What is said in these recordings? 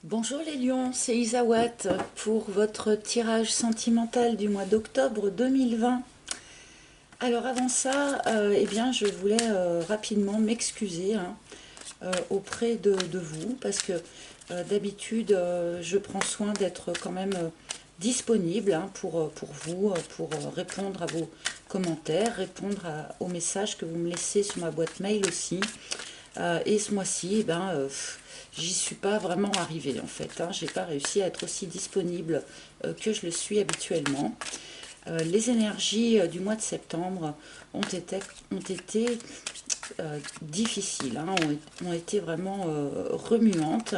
Bonjour les lions, c'est Isawat pour votre tirage sentimental du mois d'octobre 2020. Alors avant ça, eh bien, je voulais rapidement m'excuser auprès de vous parce que d'habitude je prends soin d'être quand même disponible pour vous, pour répondre à vos commentaires, répondre aux messages que vous me laissez sur ma boîte mail aussi. Et ce mois-ci, j'y suis pas vraiment arrivée en fait. J'ai pas réussi à être aussi disponible que je le suis habituellement. Les énergies du mois de septembre ont été difficiles, ont été vraiment remuantes,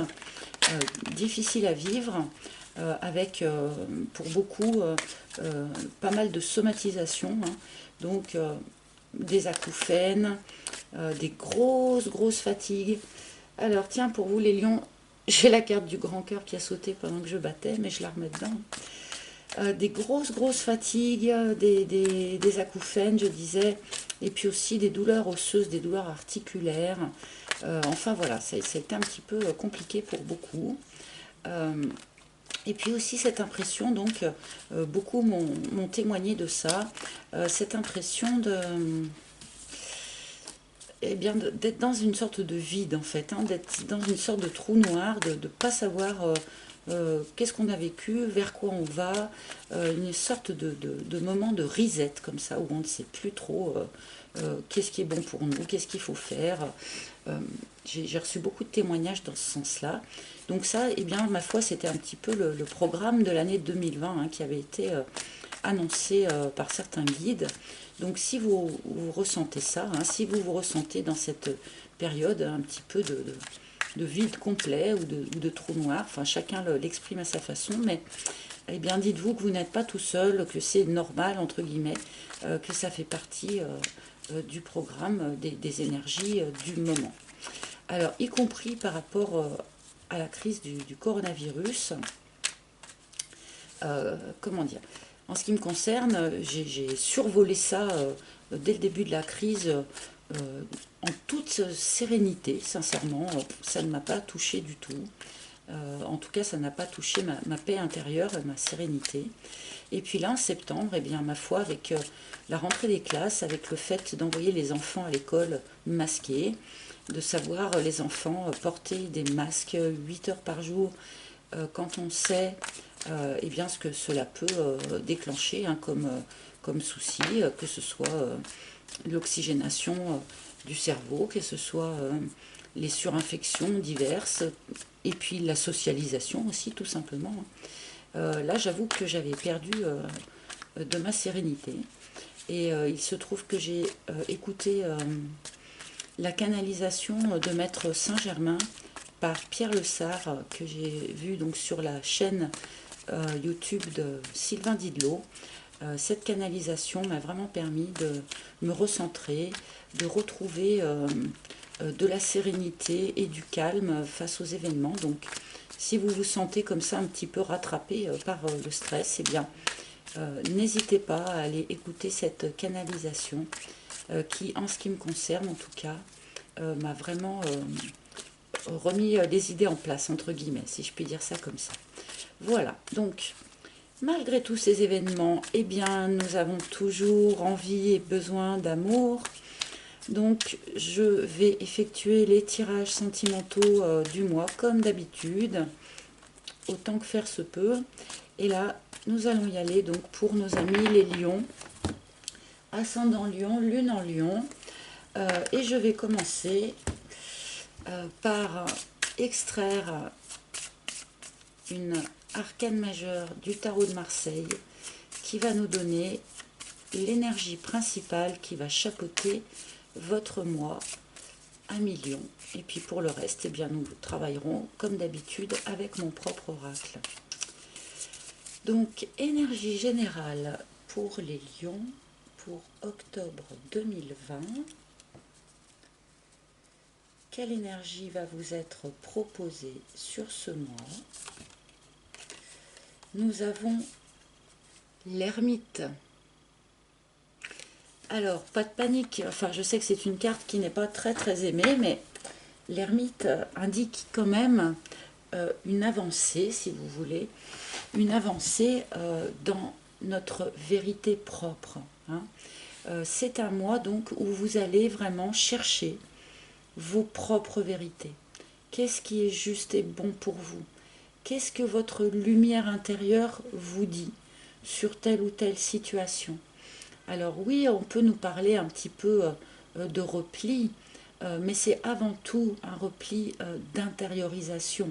difficiles à vivre, avec pour beaucoup pas mal de somatisation, donc des acouphènes, des grosses fatigues. Alors tiens, pour vous les lions, j'ai la carte du grand cœur qui a sauté pendant que je battais, mais je la remets dedans. Des grosses fatigues, des acouphènes, je disais, et puis aussi des douleurs osseuses, des douleurs articulaires. Enfin voilà, ça a été un petit peu compliqué pour beaucoup. Et puis aussi cette impression, donc beaucoup m'ont témoigné de ça, cette impression de, eh bien, d'être dans une sorte de vide en fait, d'être dans une sorte de trou noir, de ne pas savoir qu'est-ce qu'on a vécu, vers quoi on va, une sorte de moment de reset comme ça, où on ne sait plus trop qu'est-ce qui est bon pour nous, qu'est-ce qu'il faut faire. Euh, j'ai reçu beaucoup de témoignages dans ce sens-là. Donc ça, eh bien, ma foi, c'était un petit peu le programme de l'année 2020 qui avait été annoncé par certains guides. Donc si vous ressentez ça, si vous ressentez dans cette période un petit peu de vide complet ou de trou noir, enfin chacun l'exprime à sa façon, mais eh bien dites-vous que vous n'êtes pas tout seul, que c'est normal entre guillemets, que ça fait partie du programme des énergies du moment. Alors y compris par rapport à la crise du coronavirus, comment dire, en ce qui me concerne, j'ai survolé ça dès le début de la crise en toute sérénité, sincèrement. Ça ne m'a pas touché du tout. En tout cas, ça n'a pas touché ma paix intérieure, ma sérénité. Et puis là, en septembre, eh bien, ma foi, avec la rentrée des classes, avec le fait d'envoyer les enfants à l'école masqués, de savoir les enfants porter des masques 8 heures par jour, quand on sait eh bien, ce que cela peut déclencher comme souci, que ce soit l'oxygénation du cerveau, que ce soit les surinfections diverses, et puis la socialisation aussi, tout simplement. Là, j'avoue que j'avais perdu de ma sérénité. Et il se trouve que j'ai écouté la canalisation de Maître Saint-Germain par Pierre Le Sart, que j'ai vu donc sur la chaîne YouTube de Sylvain Didlot. Cette canalisation m'a vraiment permis de me recentrer, de retrouver de la sérénité et du calme face aux événements. Donc, si vous vous sentez comme ça un petit peu rattrapé par le stress, eh bien, n'hésitez pas à aller écouter cette canalisation qui, en ce qui me concerne en tout cas, m'a vraiment remis les idées en place, entre guillemets, si je puis dire ça comme ça. Voilà, donc malgré tous ces événements, eh bien, nous avons toujours envie et besoin d'amour. Donc, je vais effectuer les tirages sentimentaux du mois, comme d'habitude, autant que faire se peut. Et là, nous allons y aller donc pour nos amis les lions, ascendant lion, lune en lion. Et je vais commencer par extraire une arcane majeure du tarot de Marseille qui va nous donner l'énergie principale qui va chapeauter votre mois à million. Et puis pour le reste, eh bien, nous travaillerons comme d'habitude avec mon propre oracle. Donc, énergie générale pour les lions pour octobre 2020. Quelle énergie va vous être proposée sur ce mois? Nous avons l'ermite. Alors, pas de panique, enfin je sais que c'est une carte qui n'est pas très aimée, mais l'ermite indique quand même une avancée, si vous voulez, une avancée dans notre vérité propre. Hein. C'est un mois donc où vous allez vraiment chercher vos propres vérités. Qu'est-ce qui est juste et bon pour vous? Qu'est-ce que votre lumière intérieure vous dit sur telle ou telle situation? Alors oui, on peut nous parler un petit peu de repli, mais c'est avant tout un repli d'intériorisation.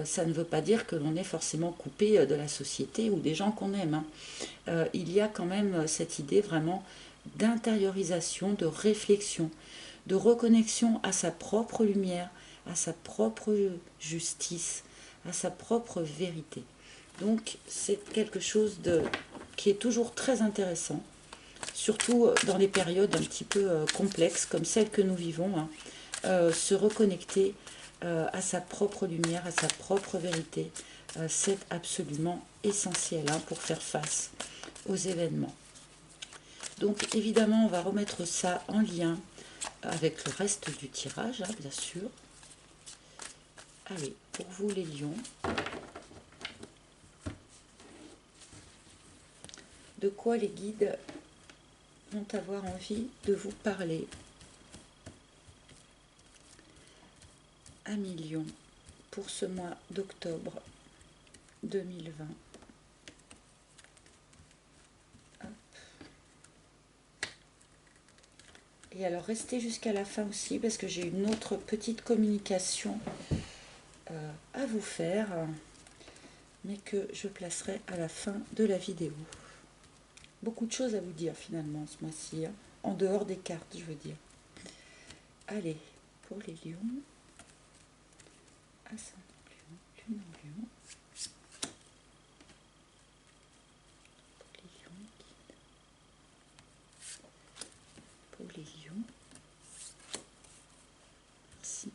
Ça ne veut pas dire que l'on est forcément coupé de la société ou des gens qu'on aime. Hein. Il y a quand même cette idée vraiment d'intériorisation, de réflexion, de reconnexion à sa propre lumière, à sa propre justice, à sa propre vérité. Donc c'est quelque chose qui est toujours très intéressant, surtout dans les périodes un petit peu complexes comme celles que nous vivons, hein. Se reconnecter à sa propre lumière, à sa propre vérité, c'est absolument essentiel, hein, pour faire face aux événements. Donc évidemment, on va remettre ça en lien avec le reste du tirage, hein, bien sûr. Allez, pour vous les lions, de quoi les guides vont avoir envie de vous parler? Amis lions, pour ce mois d'octobre 2020. Et alors restez jusqu'à la fin aussi parce que j'ai une autre petite communication à vous faire, mais que je placerai à la fin de la vidéo. Beaucoup de choses à vous dire finalement ce mois-ci, hein, en dehors des cartes, je veux dire. Allez, pour les lions, ascendant lion, lune en lion, pour les lions, merci,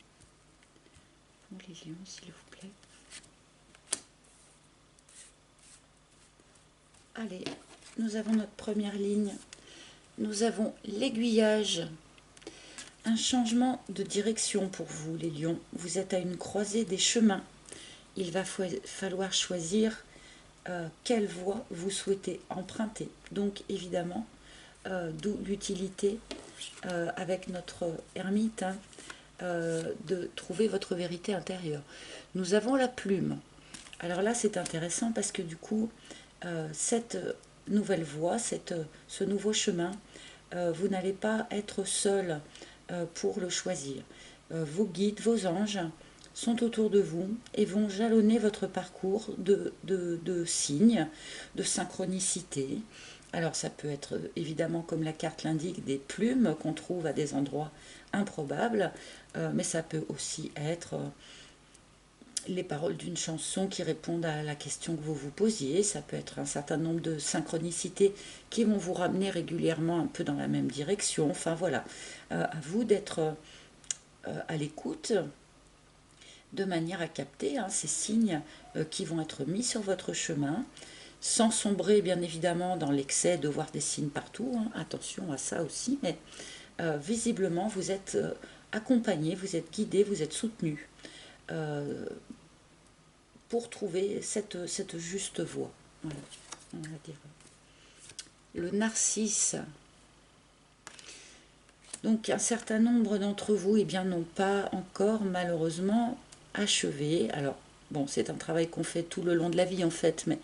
pour les lions s'il vous plaît. Allez, nous avons notre première ligne, nous avons l'aiguillage, un changement de direction pour vous les lions, vous êtes à une croisée des chemins, il va falloir choisir quelle voie vous souhaitez emprunter, donc évidemment, d'où l'utilité avec notre ermite, hein, de trouver votre vérité intérieure. Nous avons la plume, alors là c'est intéressant parce que du coup, cette nouvelle voie, ce nouveau chemin, vous n'allez pas être seul pour le choisir. Vos guides, vos anges sont autour de vous et vont jalonner votre parcours de signes, de synchronicité. Alors ça peut être évidemment, comme la carte l'indique, des plumes qu'on trouve à des endroits improbables, mais ça peut aussi être les paroles d'une chanson qui répondent à la question que vous vous posiez. Ça peut être un certain nombre de synchronicités qui vont vous ramener régulièrement un peu dans la même direction. Enfin voilà, à vous d'être à l'écoute de manière à capter, hein, ces signes qui vont être mis sur votre chemin, sans sombrer bien évidemment dans l'excès de voir des signes partout, hein. Attention à ça aussi, mais visiblement vous êtes accompagné, vous êtes guidé, vous êtes soutenu pour trouver cette juste voie. Voilà, on va dire. Le narcisse. Donc un certain nombre d'entre vous, eh bien, n'ont pas encore malheureusement achevé. Alors bon, c'est un travail qu'on fait tout le long de la vie en fait, mais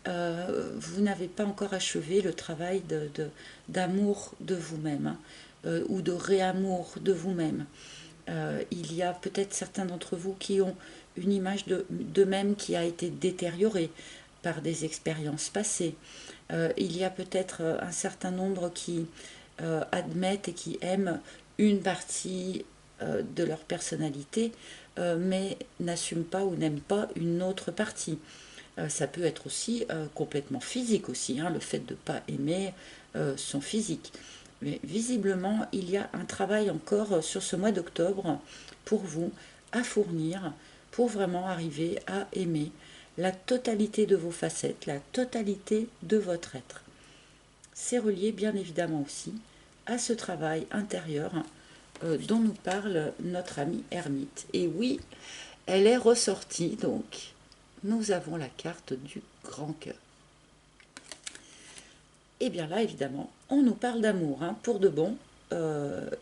vous n'avez pas encore achevé le travail d'amour de vous-même, hein, ou de réamour de vous-même. Il y a peut-être certains d'entre vous qui ont une image d'eux-mêmes qui a été détériorée par des expériences passées. Il y a peut-être un certain nombre qui admettent et qui aiment une partie de leur personnalité, mais n'assument pas ou n'aiment pas une autre partie. Ça peut être aussi complètement physique aussi, hein, le fait de ne pas aimer son physique. Mais visiblement, il y a un travail encore sur ce mois d'octobre pour vous à fournir pour vraiment arriver à aimer la totalité de vos facettes, la totalité de votre être. C'est relié bien évidemment aussi à ce travail intérieur dont nous parle notre ami ermite. Et oui, elle est ressortie, donc nous avons la carte du grand cœur. Et bien là, évidemment, on nous parle d'amour, hein, pour de bon.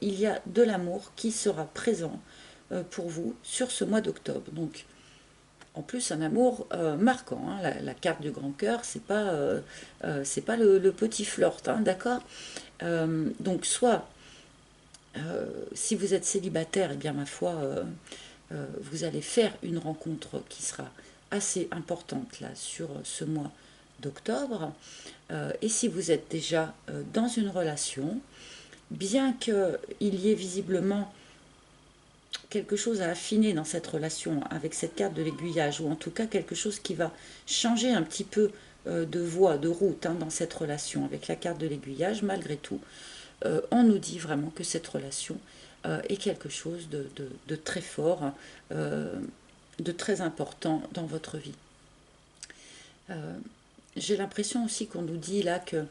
Il y a de l'amour qui sera présent pour vous sur ce mois d'octobre. Donc, en plus, un amour marquant, hein. La carte du grand cœur, c'est pas le petit flirt, hein, d'accord. Donc, soit, si vous êtes célibataire, et bien ma foi, vous allez faire une rencontre qui sera assez importante là sur ce mois d'octobre. Et si vous êtes déjà dans une relation, bien qu'il y ait visiblement quelque chose à affiner dans cette relation avec cette carte de l'aiguillage, ou en tout cas quelque chose qui va changer un petit peu de voie, de route, hein, dans cette relation avec la carte de l'aiguillage, malgré tout, on nous dit vraiment que cette relation est quelque chose de très fort, de très important dans votre vie. J'ai l'impression aussi qu'on nous dit là que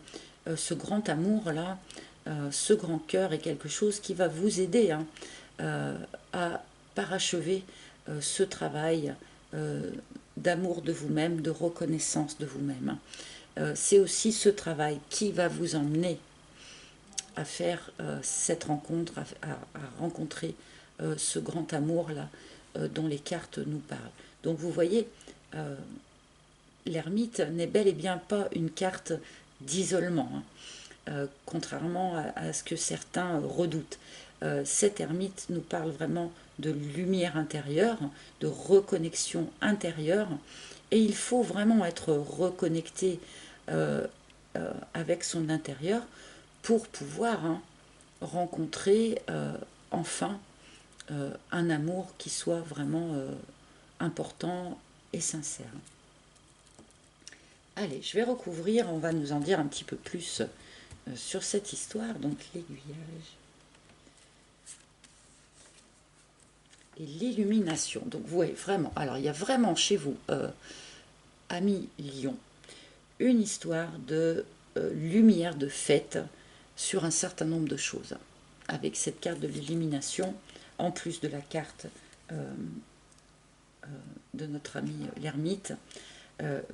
ce grand amour là, ce grand cœur est quelque chose qui va vous aider, hein, à parachever ce travail d'amour de vous-même, de reconnaissance de vous-même. C'est aussi ce travail qui va vous emmener à faire cette rencontre, à rencontrer ce grand amour-là dont les cartes nous parlent. Donc vous voyez, l'ermite n'est bel et bien pas une carte d'isolement, hein. Contrairement à ce que certains redoutent. Cet ermite nous parle vraiment de lumière intérieure, de reconnexion intérieure, et il faut vraiment être reconnecté avec son intérieur pour pouvoir, hein, rencontrer enfin un amour qui soit vraiment important et sincère. Allez, je vais recouvrir, on va nous en dire un petit peu plus sur cette histoire, donc l'aiguillage et l'illumination. Donc vous voyez vraiment, alors il y a vraiment chez vous, amis Lion, une histoire de lumière, de fête sur un certain nombre de choses. Avec cette carte de l'illumination, en plus de la carte de notre ami l'ermite,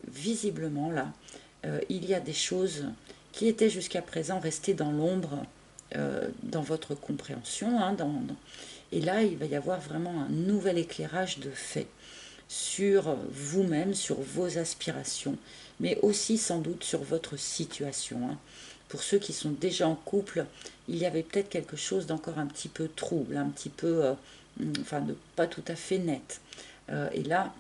visiblement là, il y a des choses qui étaient jusqu'à présent restées dans l'ombre, dans votre compréhension, hein, et là il va y avoir vraiment un nouvel éclairage de fait sur vous-même, sur vos aspirations, mais aussi sans doute sur votre situation, hein. Pour ceux qui sont déjà en couple, il y avait peut-être quelque chose d'encore un petit peu trouble, un petit peu, enfin, de pas tout à fait net. Et là,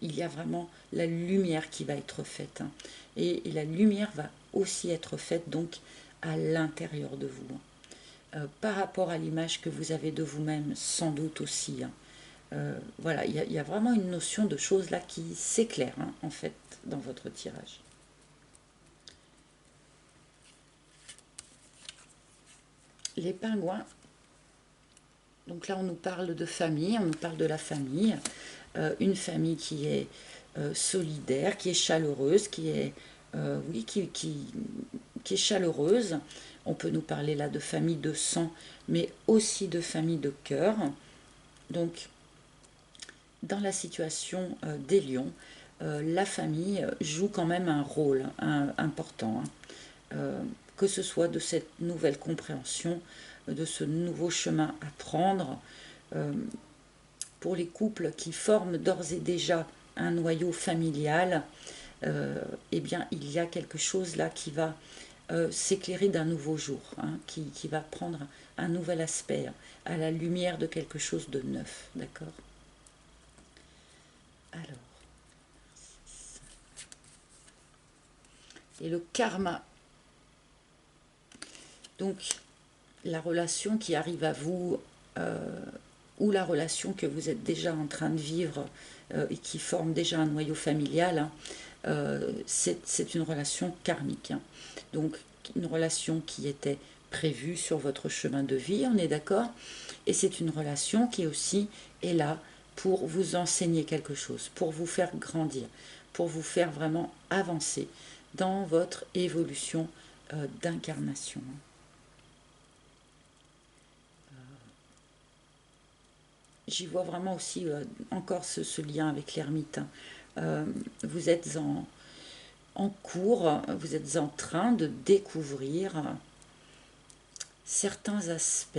il y a vraiment la lumière qui va être faite, hein. Et la lumière va aussi être faite donc à l'intérieur de vous, hein. Par rapport à l'image que vous avez de vous-même, sans doute aussi, hein. Voilà, il y a vraiment une notion de choses là qui s'éclaire, hein, en fait, dans votre tirage. Les pingouins, donc là on nous parle de famille, on nous parle de la famille, une famille qui est solidaire, qui est chaleureuse, oui, qui est chaleureuse. On peut nous parler là de famille de sang, mais aussi de famille de cœur. Donc, dans la situation des lions, la famille joue quand même un rôle important, hein. Que ce soit de cette nouvelle compréhension, de ce nouveau chemin à prendre. Pour les couples qui forment d'ores et déjà un noyau familial, eh bien, il y a quelque chose là qui va s'éclairer d'un nouveau jour, hein, qui va prendre un nouvel aspect, à la lumière de quelque chose de neuf, d'accord. Alors, et le karma, donc la relation qui arrive à vous, ou la relation que vous êtes déjà en train de vivre et qui forme déjà un noyau familial, hein, c'est une relation karmique, hein. Donc une relation qui était prévue sur votre chemin de vie, on est d'accord. Et c'est une relation qui aussi est là pour vous enseigner quelque chose, pour vous faire grandir, pour vous faire vraiment avancer dans votre évolution d'incarnation. j'y vois vraiment aussi encore ce lien avec l'ermite, hein. Vous êtes en cours, vous êtes en train de découvrir certains aspects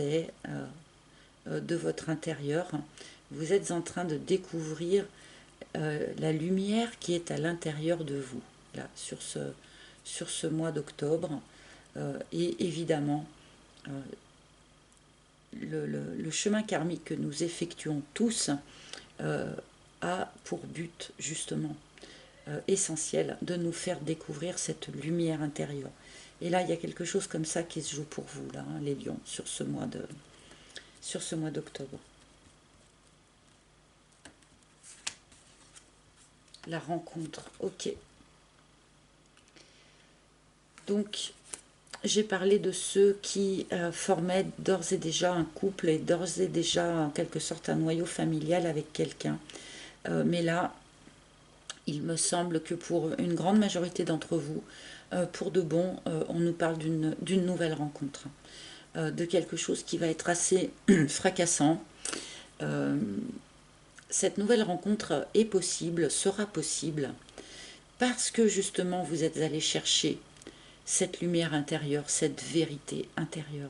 de votre intérieur. Vous êtes en train de découvrir la lumière qui est à l'intérieur de vous, là, sur ce mois d'octobre. Et évidemment, euh, le chemin karmique que nous effectuons tous euh, a pour but, justement, essentiel, de nous faire découvrir cette lumière intérieure. Et là, il y a quelque chose comme ça qui se joue pour vous, là, hein, les lions, sur ce mois d'octobre. La rencontre, ok. Donc, j'ai parlé de ceux qui formaient d'ores et déjà un couple et d'ores et déjà en quelque sorte un noyau familial avec quelqu'un. Mais là, il me semble que pour une grande majorité d'entre vous, pour de bon, on nous parle d'une nouvelle rencontre, de quelque chose qui va être assez fracassant. Euh, cette nouvelle rencontre est possible, sera possible, parce que justement vous êtes allé chercher cette lumière intérieure, cette vérité intérieure.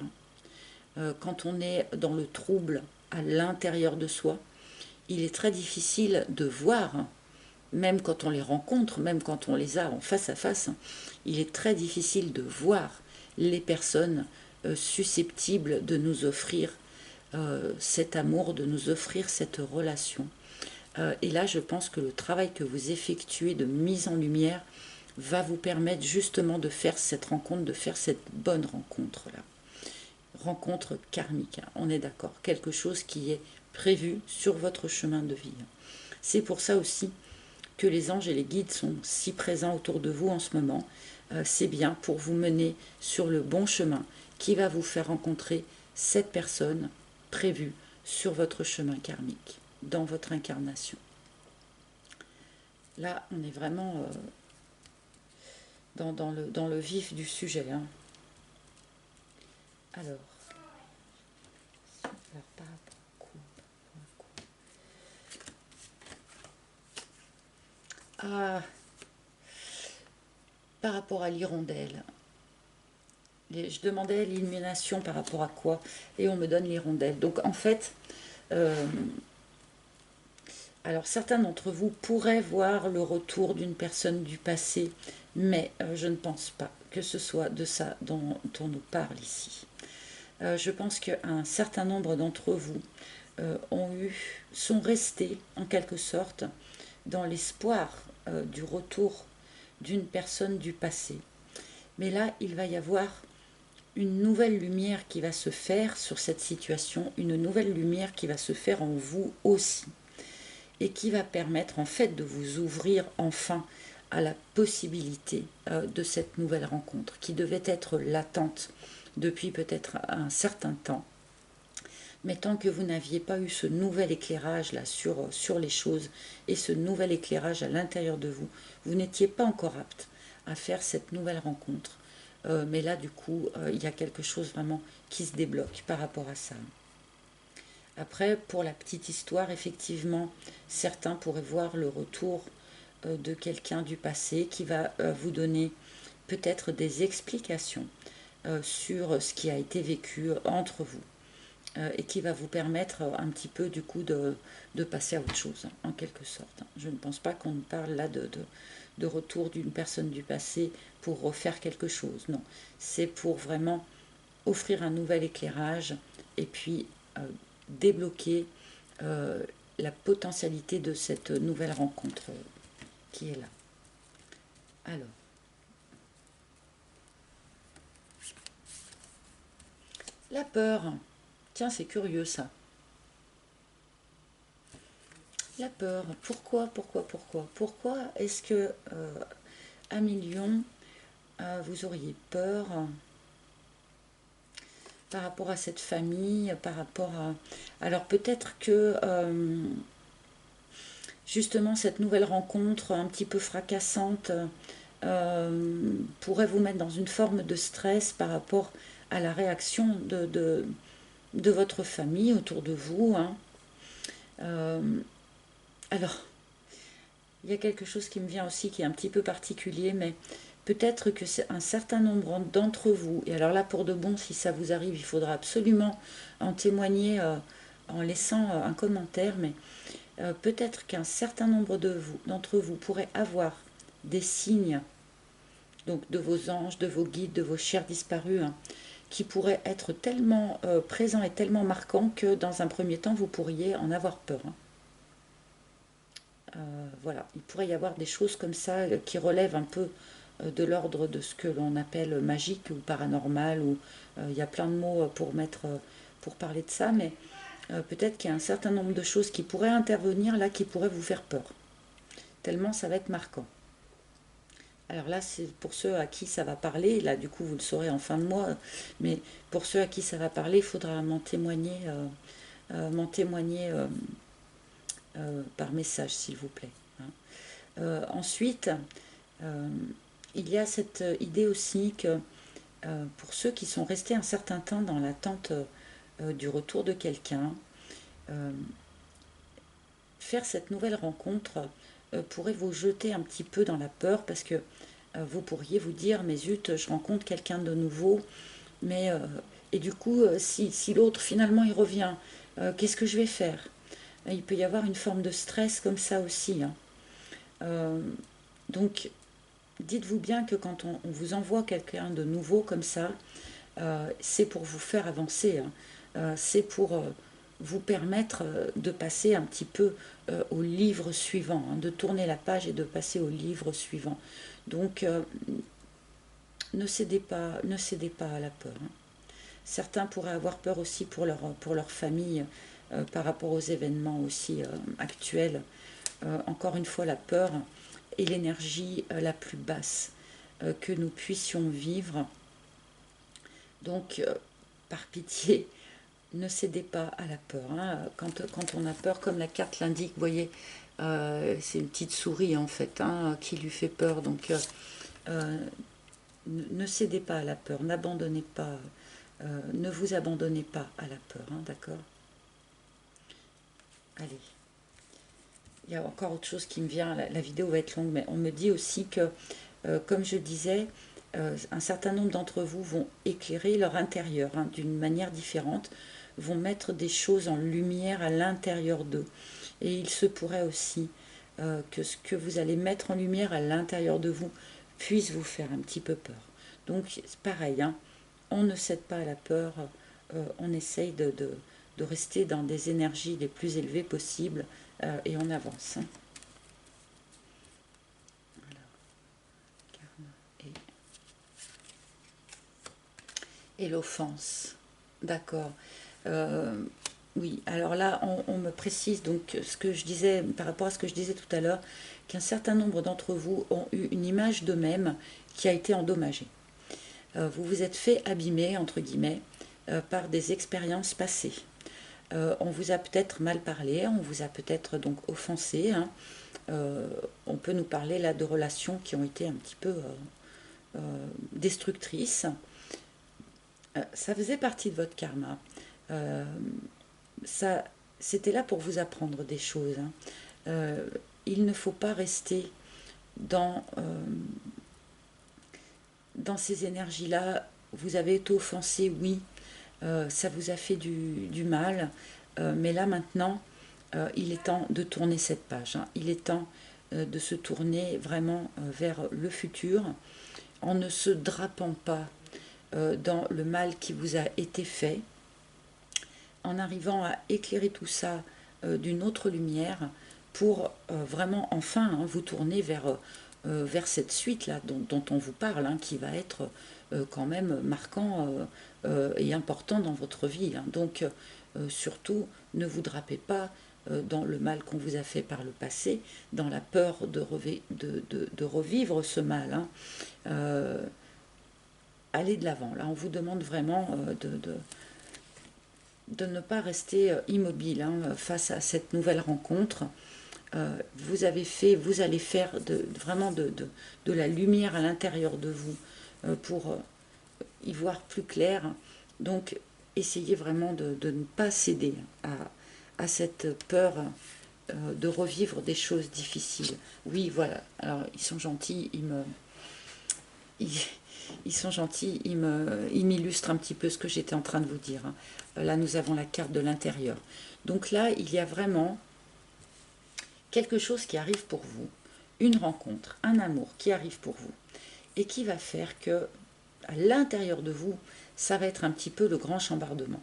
Quand on est dans le trouble à l'intérieur de soi, il est très difficile de voir, même quand on les rencontre, même quand on les a en face à face, il est très difficile de voir les personnes susceptibles de nous offrir cet amour, de nous offrir cette relation. Et là, je pense que le travail que vous effectuez de mise en lumière va vous permettre justement de faire cette rencontre, de faire cette bonne rencontre-là. Rencontre karmique, hein, on est d'accord, quelque chose qui est prévu sur votre chemin de vie. C'est pour ça aussi que les anges et les guides sont si présents autour de vous en ce moment. C'est bien pour vous mener sur le bon chemin qui va vous faire rencontrer cette personne prévue sur votre chemin karmique, dans votre incarnation. Là, on est vraiment dans le vif du sujet, hein. Alors, par rapport au couple. Ah, par rapport à l'hirondelle. Je demandais l'illumination par rapport à quoi, et on me donne l'hirondelle. Donc en fait, euh, alors certains d'entre vous pourraient voir le retour d'une personne du passé, mais je ne pense pas que ce soit de ça dont on nous parle ici. Je pense qu'un certain nombre d'entre vous sont restés en quelque sorte dans l'espoir du retour d'une personne du passé. Mais là, il va y avoir une nouvelle lumière qui va se faire sur cette situation, une nouvelle lumière qui va se faire en vous aussi, et qui va permettre en fait de vous ouvrir enfin à la possibilité de cette nouvelle rencontre, qui devait être latente depuis peut-être un certain temps. Mais tant que vous n'aviez pas eu ce nouvel éclairage là sur les choses et ce nouvel éclairage à l'intérieur de vous, vous n'étiez pas encore apte à faire cette nouvelle rencontre. Mais là, du coup, il y a quelque chose vraiment qui se débloque par rapport à ça. Après, pour la petite histoire, effectivement, certains pourraient voir le retour de quelqu'un du passé qui va vous donner peut-être des explications sur ce qui a été vécu entre vous et qui va vous permettre un petit peu du coup de passer à autre chose, en quelque sorte. Je ne pense pas qu'on parle là de retour d'une personne du passé pour refaire quelque chose, non. C'est pour vraiment offrir un nouvel éclairage et puis débloquer la potentialité de cette nouvelle rencontre qui est là. Alors, la peur. Tiens, c'est curieux ça. La peur. Pourquoi est-ce que à Million, vous auriez peur par rapport à cette famille, par rapport à... Alors peut-être que justement cette nouvelle rencontre un petit peu fracassante pourrait vous mettre dans une forme de stress par rapport à la réaction de votre famille autour de vous, hein. Alors, il y a quelque chose qui me vient aussi qui est un petit peu particulier, mais peut-être que c'est un certain nombre d'entre vous, et alors là pour de bon, si ça vous arrive, il faudra absolument en témoigner en laissant un commentaire, mais peut-être qu'un certain nombre d'entre vous pourraient avoir des signes, donc de vos anges, de vos guides, de vos chers disparus, hein, qui pourraient être tellement présents et tellement marquants que dans un premier temps, vous pourriez en avoir peur, hein. Voilà, il pourrait y avoir des choses comme ça qui relèvent un peu de l'ordre de ce que l'on appelle magique ou paranormal, ou il y a plein de mots pour parler de ça, mais peut-être qu'il y a un certain nombre de choses qui pourraient intervenir là, qui pourraient vous faire peur, tellement ça va être marquant. Alors là, c'est pour ceux à qui ça va parler, là du coup vous le saurez en fin de mois, mais pour ceux à qui ça va parler, il faudra m'en témoigner par message, s'il vous plaît, hein. Ensuite, euh, il y a cette idée aussi que pour ceux qui sont restés un certain temps dans l'attente du retour de quelqu'un, euh, faire cette nouvelle rencontre pourrait vous jeter un petit peu dans la peur parce que vous pourriez vous dire mais zut, je rencontre quelqu'un de nouveau, mais et du coup si l'autre finalement il revient, qu'est-ce que je vais faire? Il peut y avoir une forme de stress comme ça aussi, hein. Euh, donc dites-vous bien que quand on vous envoie quelqu'un de nouveau comme ça, c'est pour vous faire avancer, hein. C'est pour vous permettre de passer un petit peu au livre suivant, hein, de tourner la page et de passer au livre suivant. Donc ne cédez pas à la peur, hein. Certains pourraient avoir peur aussi pour leur famille par rapport aux événements aussi actuels. Encore une fois, la peur est l'énergie la plus basse que nous puissions vivre. Donc, par pitié, ne cédez pas à la peur, hein. Quand on a peur, comme la carte l'indique, vous voyez, c'est une petite souris en fait, hein, qui lui fait peur. Donc, euh, ne cédez pas à la peur, n'abandonnez pas, ne vous abandonnez pas à la peur, hein, d'accord? Allez, il y a encore autre chose qui me vient, la vidéo va être longue, mais on me dit aussi que, comme je disais, un certain nombre d'entre vous vont éclairer leur intérieur, hein, d'une manière différente, vont mettre des choses en lumière à l'intérieur d'eux. Et il se pourrait aussi que ce que vous allez mettre en lumière à l'intérieur de vous puisse vous faire un petit peu peur. Donc c'est pareil, hein, on ne cède pas à la peur, on essaye de rester dans des énergies les plus élevées possibles et on avance, hein. Et l'offense, d'accord. Euh, oui, alors là, on me précise donc ce que je disais par rapport à ce que je disais tout à l'heure, qu'un certain nombre d'entre vous ont eu une image d'eux-mêmes qui a été endommagée. Vous vous êtes fait abîmer, entre guillemets, par des expériences passées. On vous a peut-être mal parlé, on vous a peut-être donc offensé, hein. On peut nous parler là de relations qui ont été un petit peu destructrices. Ça faisait partie de votre karma. Euh, ça, c'était là pour vous apprendre des choses, hein. Il ne faut pas rester dans, dans ces énergies-là. Vous avez été offensé, oui, ça vous a fait du mal, mais là maintenant, il est temps de tourner cette page, hein. Il est temps de se tourner vraiment vers le futur, en ne se drapant pas dans le mal qui vous a été fait, en arrivant à éclairer tout ça d'une autre lumière pour vraiment enfin, hein, vous tourner vers cette suite-là dont on vous parle, hein, qui va être quand même marquant et important dans votre vie, hein. Donc surtout, ne vous drapez pas dans le mal qu'on vous a fait par le passé, dans la peur de revivre ce mal, hein. Allez de l'avant. Là, on vous demande vraiment de ne pas rester immobile, hein, face à cette nouvelle rencontre. Vous allez faire vraiment de la lumière à l'intérieur de vous pour y voir plus clair. Donc, essayez vraiment de ne pas céder à cette peur de revivre des choses difficiles. Oui, voilà. Alors, ils sont gentils, ils sont gentils, ils m'illustrent un petit peu ce que j'étais en train de vous dire. Là, nous avons la carte de l'intérieur. Donc là, il y a vraiment quelque chose qui arrive pour vous, une rencontre, un amour qui arrive pour vous, et qui va faire que, à l'intérieur de vous, ça va être un petit peu le grand chambardement.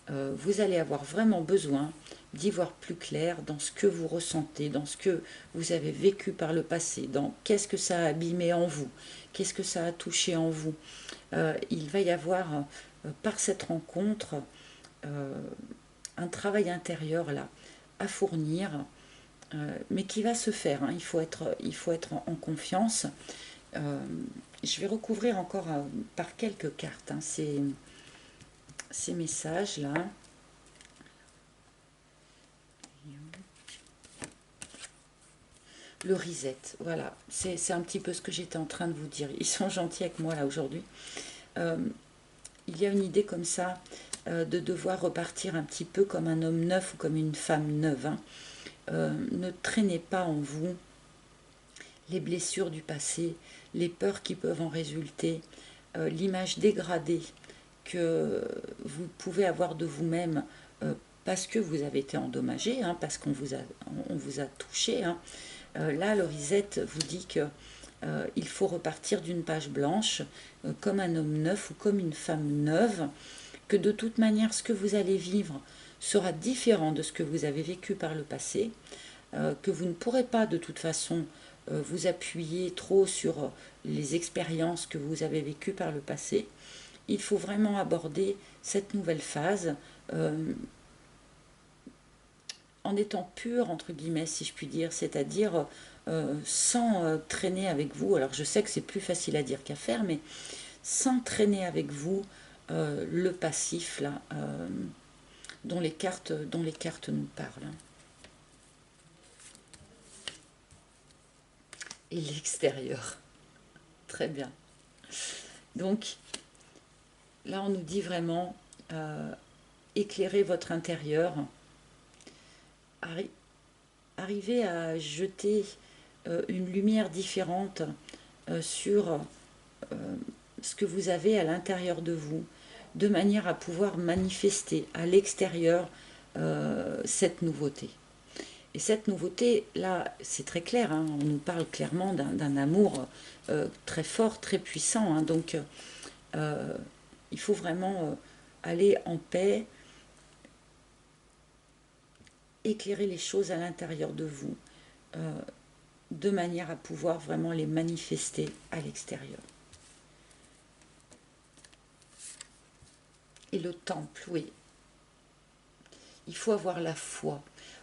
Vous allez avoir vraiment besoin d'y voir plus clair dans ce que vous ressentez, dans ce que vous avez vécu par le passé, dans qu'est-ce que ça a abîmé en vous, qu'est-ce que ça a touché en vous. Il va y avoir, par cette rencontre, un travail intérieur là à fournir, mais qui va se faire. Hein. Il faut être en confiance. Je vais recouvrir encore par quelques cartes hein, ces messages-là. Le reset, voilà, c'est un petit peu ce que j'étais en train de vous dire. Ils sont gentils avec moi là aujourd'hui. Il y a une idée comme ça de devoir repartir un petit peu comme un homme neuf ou comme une femme neuve. Hein. Ne traînez pas en vous les blessures du passé, les peurs qui peuvent en résulter, l'image dégradée que vous pouvez avoir de vous-même parce que vous avez été endommagé, hein, parce qu'on vous a touché. Hein. Là, le reset vous dit que il faut repartir d'une page blanche, comme un homme neuf ou comme une femme neuve, que de toute manière, ce que vous allez vivre sera différent de ce que vous avez vécu par le passé, que vous ne pourrez pas de toute façon vous appuyer trop sur les expériences que vous avez vécues par le passé. Il faut vraiment aborder cette nouvelle phase en étant pur, entre guillemets, si je puis dire, c'est-à-dire sans traîner avec vous. Alors je sais que c'est plus facile à dire qu'à faire, mais sans traîner avec vous le passif là, dont les cartes nous parlent. Et l'extérieur. Très bien. Donc, là, on nous dit vraiment éclairer votre intérieur. Arriver à jeter une lumière différente sur ce que vous avez à l'intérieur de vous, de manière à pouvoir manifester à l'extérieur cette nouveauté. Et cette nouveauté, là, c'est très clair, hein, on nous parle clairement d'un amour très fort, très puissant. Hein, donc, il faut vraiment aller en paix, éclairer les choses à l'intérieur de vous, de manière à pouvoir vraiment les manifester à l'extérieur. Et le temple, oui. Il faut avoir la foi.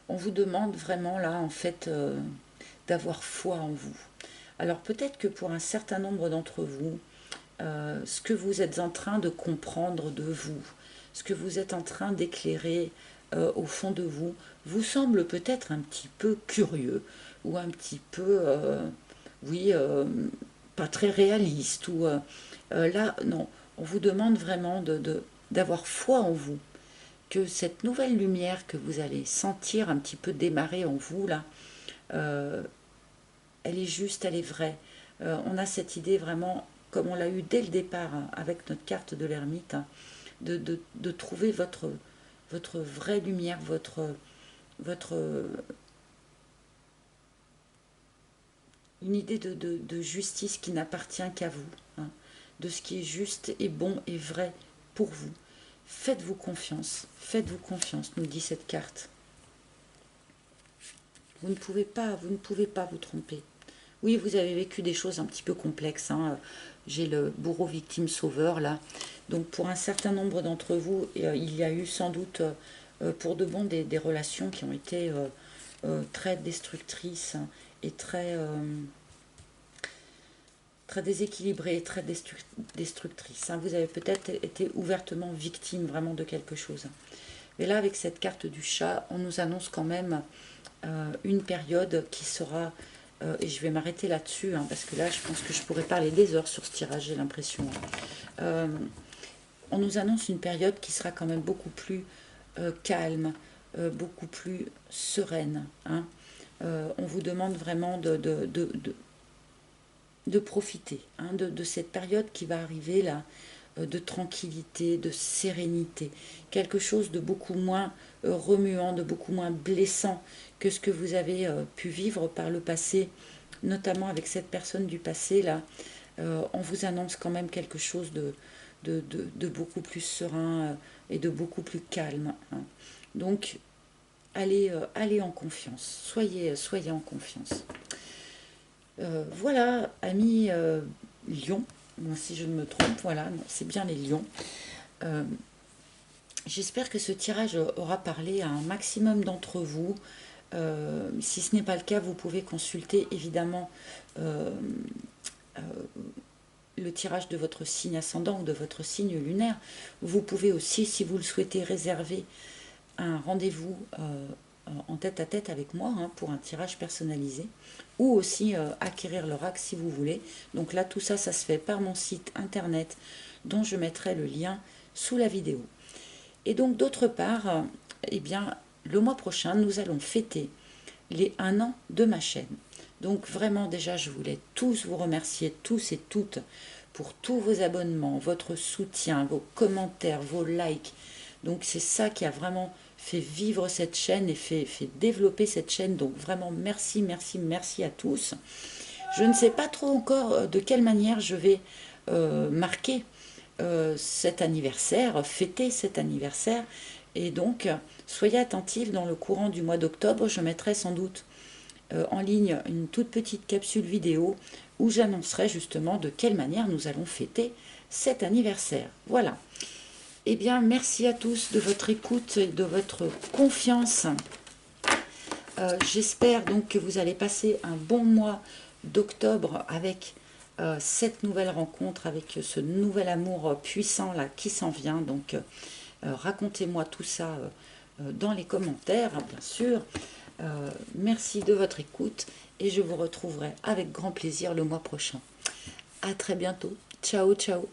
On vous demande vraiment là, en fait, d'avoir foi en vous. Alors peut-être que pour un certain nombre d'entre vous, ce que vous êtes en train de comprendre de vous, ce que vous êtes en train d'éclairer au fond de vous, vous semble peut-être un petit peu curieux ou un petit peu, oui, pas très réaliste. Ou là, non, on vous demande vraiment d'avoir foi en vous, que cette nouvelle lumière que vous allez sentir un petit peu démarrer en vous, là, elle est juste, elle est vraie. On a cette idée vraiment, comme on l'a eu dès le départ hein, avec notre carte de l'ermite, hein, de trouver votre vraie lumière, une idée de justice qui n'appartient qu'à vous, hein, de ce qui est juste et bon et vrai pour vous. Faites-vous confiance, nous dit cette carte. Vous ne pouvez pas vous tromper. Oui, vous avez vécu des choses un petit peu complexes. Hein. J'ai le bourreau victime sauveur là. Donc pour un certain nombre d'entre vous, il y a eu sans doute pour de bon des relations qui ont été très destructrices et très déséquilibrées, très destructrices. Hein. Vous avez peut-être été ouvertement victime vraiment de quelque chose. Mais là, avec cette carte du chat, on nous annonce quand même une période qui sera... et je vais m'arrêter là-dessus, hein, parce que là, je pense que je pourrais parler des heures sur ce tirage, j'ai l'impression. On nous annonce une période qui sera quand même beaucoup plus calme, beaucoup plus sereine. Hein. On vous demande vraiment de profiter hein, de cette période qui va arriver là, de tranquillité, de sérénité, quelque chose de beaucoup moins remuant, de beaucoup moins blessant que ce que vous avez pu vivre par le passé, notamment avec cette personne du passé là. On vous annonce quand même quelque chose de beaucoup plus serein et de beaucoup plus calme. Hein. Donc, allez en confiance, soyez en confiance. Voilà, amis Lion, si je ne me trompe, voilà, c'est bien les lions. Euh, J'espère que ce tirage aura parlé à un maximum d'entre vous. Si ce n'est pas le cas, vous pouvez consulter évidemment euh, euh, le tirage de votre signe ascendant ou de votre signe lunaire. Vous pouvez aussi, si vous le souhaitez, réserver un rendez-vous en tête-à-tête avec moi hein, pour un tirage personnalisé ou aussi acquérir l'oracle si vous voulez. Donc là, tout ça, ça se fait par mon site internet dont je mettrai le lien sous la vidéo. Et donc d'autre part, eh bien, le mois prochain, nous allons fêter les 1 an de ma chaîne. Donc vraiment déjà, je voulais tous vous remercier, tous et toutes, pour tous vos abonnements, votre soutien, vos commentaires, vos likes. Donc c'est ça qui a vraiment fait vivre cette chaîne et fait développer cette chaîne. Donc vraiment merci, merci, merci à tous. Je ne sais pas trop encore de quelle manière je vais marquer cet anniversaire, fêter cet anniversaire. Et donc, soyez attentifs, dans le courant du mois d'octobre, je mettrai sans doute en ligne une toute petite capsule vidéo où j'annoncerai justement de quelle manière nous allons fêter cet anniversaire. Voilà. Eh bien, merci à tous de votre écoute et de votre confiance. J'espère donc que vous allez passer un bon mois d'octobre avec cette nouvelle rencontre, avec ce nouvel amour puissant là qui s'en vient. Donc, racontez-moi tout ça dans les commentaires, hein, bien sûr. Merci de votre écoute et je vous retrouverai avec grand plaisir le mois prochain. À très bientôt. Ciao, ciao.